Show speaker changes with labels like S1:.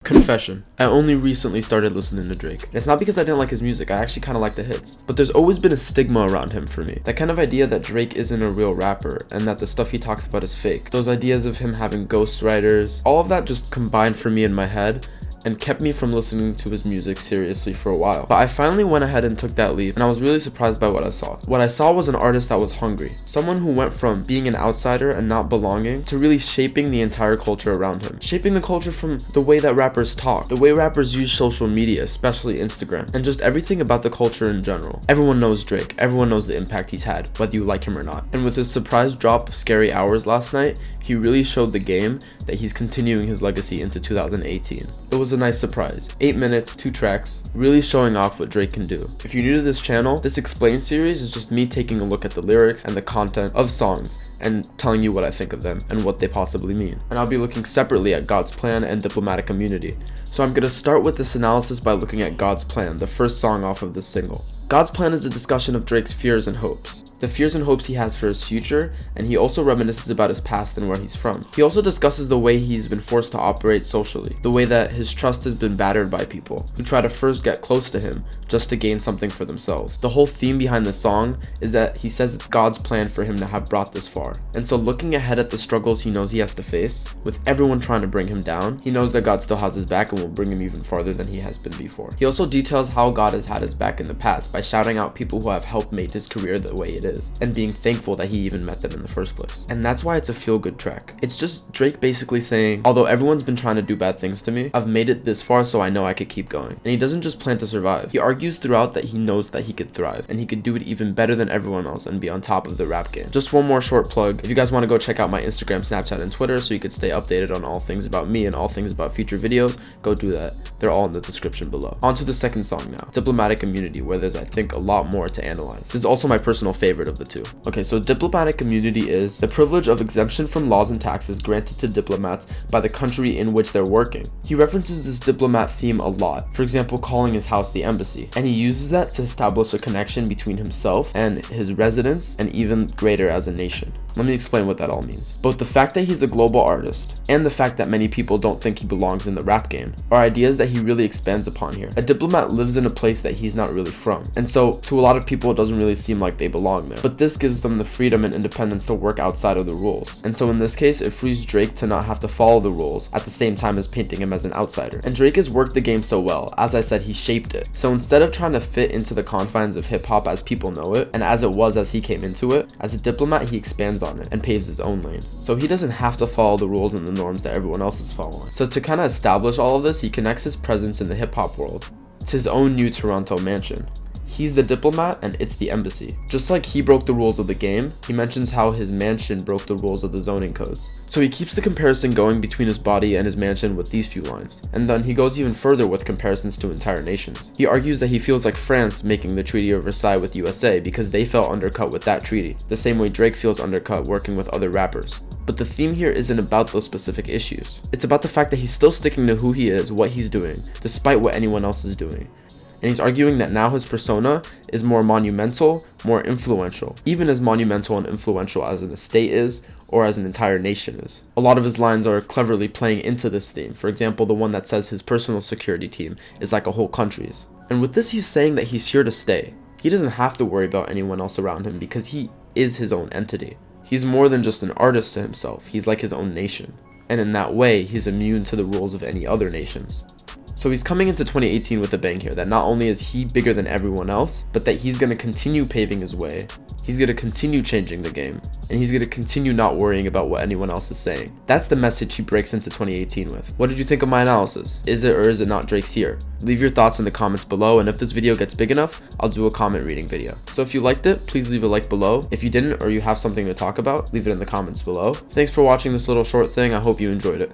S1: Confession. I only recently started listening to Drake. It's not because I didn't like his music, I actually kind of like the hits. But there's always been a stigma around him for me. That kind of idea that Drake isn't a real rapper and that the stuff he talks about is fake. Those ideas of him having ghostwriters, all of that just combined for me in my head and kept me from listening to his music seriously for a while. But I finally went ahead and took that leap, and I was really surprised by what I saw. What I saw was an artist that was hungry. Someone who went from being an outsider and not belonging to really shaping the entire culture around him. Shaping the culture from the way that rappers talk, the way rappers use social media, especially Instagram, and just everything about the culture in general. Everyone knows Drake. Everyone knows the impact he's had, whether you like him or not. And with his surprise drop of Scary Hours last night, he really showed the game that he's continuing his legacy into 2018. It was a nice surprise. 8 minutes, 2 tracks, really showing off what Drake can do. If you're new to this channel, this Explain series is just me taking a look at the lyrics and the content of songs and telling you what I think of them and what they possibly mean. And I'll be looking separately at God's Plan and Diplomatic Immunity. So I'm gonna start with this analysis by looking at God's Plan, the first song off of this single. God's Plan is a discussion of Drake's fears and hopes. The fears and hopes he has for his future, and he also reminisces about his past and where he's from. He also discusses the way he's been forced to operate socially, the way that his trust has been battered by people who try to first get close to him just to gain something for themselves. The whole theme behind the song is that he says it's God's plan for him to have brought this far. And so looking ahead at the struggles he knows he has to face, with everyone trying to bring him down, he knows that God still has his back and will bring him even farther than he has been before. He also details how God has had his back in the past by shouting out people who have helped make his career the way it is, and being thankful that he even met them in the first place. And that's why it's a feel-good track. It's just Drake basically saying, although everyone's been trying to do bad things to me, I've made it this far so I know I could keep going. And he doesn't just plan to survive. He argues throughout that he knows that he could thrive, and he could do it even better than everyone else and be on top of the rap game. Just one more short plug. If you guys want to go check out my Instagram, Snapchat, and Twitter so you could stay updated on all things about me and all things about future videos, go do that. They're all in the description below. On to the second song now, Diplomatic Immunity, where there's I think a lot more to analyze. This is also my personal favorite of the two. Okay, so diplomatic immunity is the privilege of exemption from laws and taxes granted to diplomats by the country in which they're working. He references this diplomat theme a lot, for example calling his house the embassy, and he uses that to establish a connection between himself and his residents and even greater as a nation. Let me explain what that all means. Both the fact that he's a global artist and the fact that many people don't think he belongs in the rap game are ideas that he really expands upon here. A diplomat lives in a place that he's not really from, and so to a lot of people it doesn't really seem like they belong there. But this gives them the freedom and independence to work outside of the rules. And so in this case, it frees Drake to not have to follow the rules at the same time as painting him as an outsider. And Drake has worked the game so well. As I said, he shaped it. So instead of trying to fit into the confines of hip hop as people know it, and as it was as he came into it, as a diplomat he expands on it and paves his own lane. So he doesn't have to follow the rules and the norms that everyone else is following. So to kind of establish all of this, he connects his presence in the hip hop world to his own new Toronto mansion. He's the diplomat and it's the embassy. Just like he broke the rules of the game, he mentions how his mansion broke the rules of the zoning codes. So he keeps the comparison going between his body and his mansion with these few lines. And then he goes even further with comparisons to entire nations. He argues that he feels like France making the Treaty of Versailles with USA because they felt undercut with that treaty, the same way Drake feels undercut working with other rappers. But the theme here isn't about those specific issues. It's about the fact that he's still sticking to who he is, what he's doing, despite what anyone else is doing. And he's arguing that now his persona is more monumental, more influential, even as monumental and influential as an estate is, or as an entire nation is. A lot of his lines are cleverly playing into this theme. For example, the one that says his personal security team is like a whole country's. And with this, he's saying that he's here to stay. He doesn't have to worry about anyone else around him because he is his own entity. He's more than just an artist to himself. He's like his own nation. And in that way, he's immune to the rules of any other nations. So he's coming into 2018 with a bang here, that not only is he bigger than everyone else, but that he's going to continue paving his way. He's going to continue changing the game, and he's going to continue not worrying about what anyone else is saying. That's the message he breaks into 2018 with. What did you think of my analysis? Is it or is it not Drake's year? Leave your thoughts in the comments below, and if this video gets big enough, I'll do a comment reading video. So if you liked it, please leave a like below. If you didn't or you have something to talk about, leave it in the comments below. Thanks for watching this little short thing. I hope you enjoyed it.